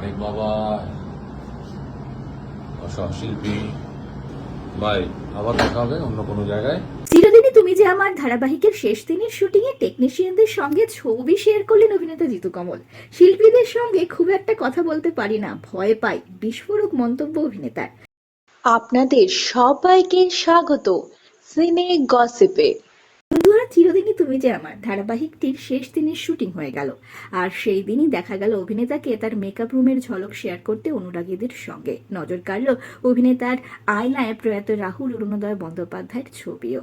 অনেক বাবা সব শিল্পী ভাই, আবার দেখা হবে অন্য কোনো জায়গায়। চিরদিনই তুমি যে আমার ধারাবাহিকের শেষ দিনের শুটিং এ টেকনিশিয়ানদের সঙ্গে ছবি শেয়ার করলেন অভিনেতা জিতু কমল। শিল্পীদের সঙ্গে খুব একটা কথা বলতে পারি না, ভয় পাই, বিস্ফোরক মন্তব্য অভিনেতার। আপনাদের সবাইকে স্বাগত সিনে গসিপে। বন্ধুরা, চিরদিনই তুমি যে আমার ধারাবাহিকটির শেষ দিনের শুটিং হয়ে গেল, আর সেই দিনই দেখা গেল অভিনেতাকে তার মেকআপ রুমের ঝলক শেয়ার করতে অনুরাগীদের সঙ্গে। নজর কাড়ল অভিনেতার আয়নায় প্রয়াত রাহুল অরুণোদয় বন্দ্যোপাধ্যায়ের ছবিও।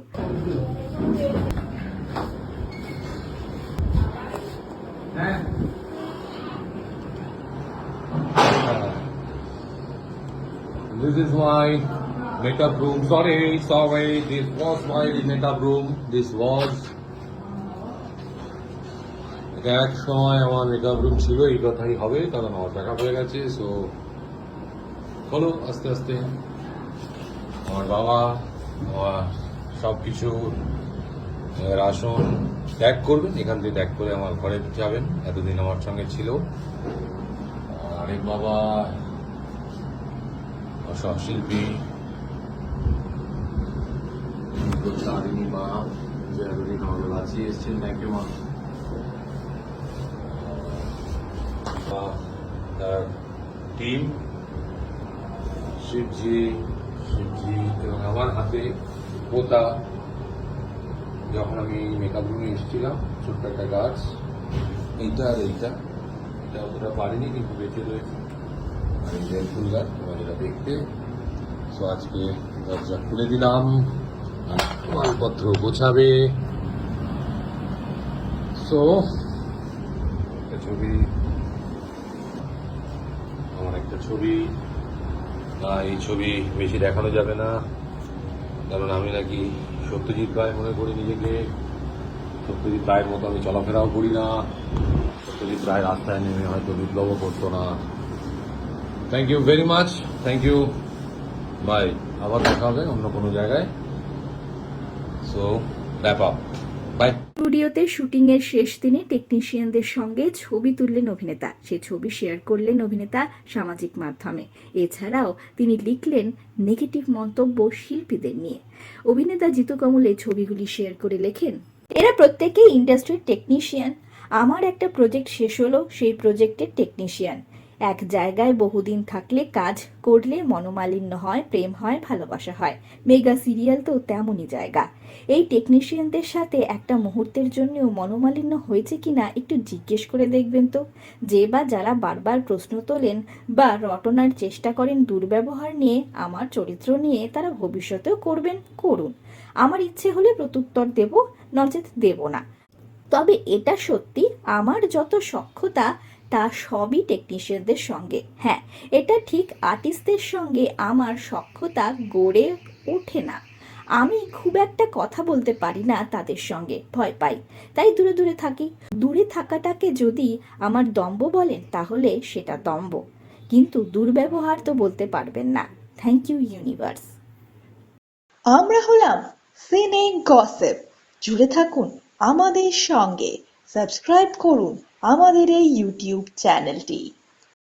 This is my makeup room. Sorry, this was my makeup room. This was এক সময় আমার মেকআপ রুম ছিল, এই কথাই হবে, কারণ আমার ব্যাকআপ হয়ে গেছে। সো হলো আস্তে আস্তে আমার বাবা আমার সব কিছু আসন ত্যাগ করবেন, এখান থেকে ত্যাগ করে আমার ঘরে যাবেন। এতদিন আমার সঙ্গে ছিল অনেক বাবা সব শিল্পী, তারিণী মা, যে এতদিন আমাদের বাঁচিয়ে এসছেন, থ্যাংক ইউ মা। তার টিম, শিবজি এবং আমার হাতে পোতা, যখন আমি মেকআপ রুমে এসেছিলাম, ছোট্ট একটা গাছ, এইটা আর এটা অতটা পারিনি, কিন্তু বেঁচে রয়েছে। আর এই যে ফুল গাছ, তোমার যেটা দেখতে। সো আজকে দরজা খুলে দিলাম, মালপত্র গোছাবে। সো একটা ছবি, আমার একটা ছবি, এই ছবি বেশি দেখানো যাবে না, কারণ আমি নাকি সত্যজিৎ রায় মনে করি নিজেকে। সত্যজিৎ রায়ের মতো আমি চলাফেরাও করি না। সত্যজিৎ রায় রাস্তায় নেমে হয়তো বিপ্লবও করতো না। Thank you very much, thank you bye, আবার দেখা হবে অন্য কোনো জায়গায়। So wrap up, bye. স্টুডিওতে শুটিং এর শেষ দিনে টেকনিশিয়ানদের সঙ্গে ছবি তুললেন অভিনেতা। সে ছবি শেয়ার করলেন অভিনেতা সামাজিক মাধ্যমে। এছাড়াও তিনি লিখলেন নেগেটিভ মন্তব্য শিল্পীদের নিয়ে। অভিনেতা জিতু কমল এই ছবিগুলি শেয়ার করে লেখেন, এরা প্রত্যেকেই ইন্ডাস্ট্রির টেকনিশিয়ান। আমার একটা প্রজেক্ট শেষ হলো, সেই প্রজেক্টের টেকনিশিয়ান। এক জায়গায় বহুদিন থাকলে, কাজ করলে মনোমালিন্য হয়, প্রেম হয়, ভালোবাসা হয়। মেগা সিরিয়াল তো তেমনই জায়গা। এই টেকনিশিয়ানদের সাথে একটা মুহূর্তের জন্যও মনোমালিন্য হয়েছে কিনা একটু জিজ্ঞেস করে দেখবেন তো। যে বা যারা বারবার প্রশ্ন তোলেন বা রটনার চেষ্টা করেন দুর্ব্যবহার নিয়ে, আমার চরিত্র নিয়ে, তারা ভবিষ্যতেও করুন। আমার ইচ্ছে হলে প্রত্যুত্তর দেব, নচেত দেব না। তবে এটা সত্যি, আমার যত সখ্যতা তা সবই টেকনিশিয়ানদের সঙ্গে। হ্যাঁ, এটা ঠিক, আর্টিস্টদের সঙ্গে আমার সখ্যতা গড়ে ওঠে না। আমি খুব একটা কথা বলতে পারি না তাদের সঙ্গে, ভয় পাই, তাই দূরে দূরে থাকি। দূরে থাকাটাকে যদি আমার দম্ভ বলেন, তাহলে সেটা দম্ভ, কিন্তু দুর্ব্যবহার তো বলতে পারবেন না। Thank you universe. আমরা হলাম সিনে গসিপ। জুড়ে থাকুন আমাদের সঙ্গে, সাবস্ক্রাইব করুন আমাদের এই ইউটিউব চ্যানেলটি।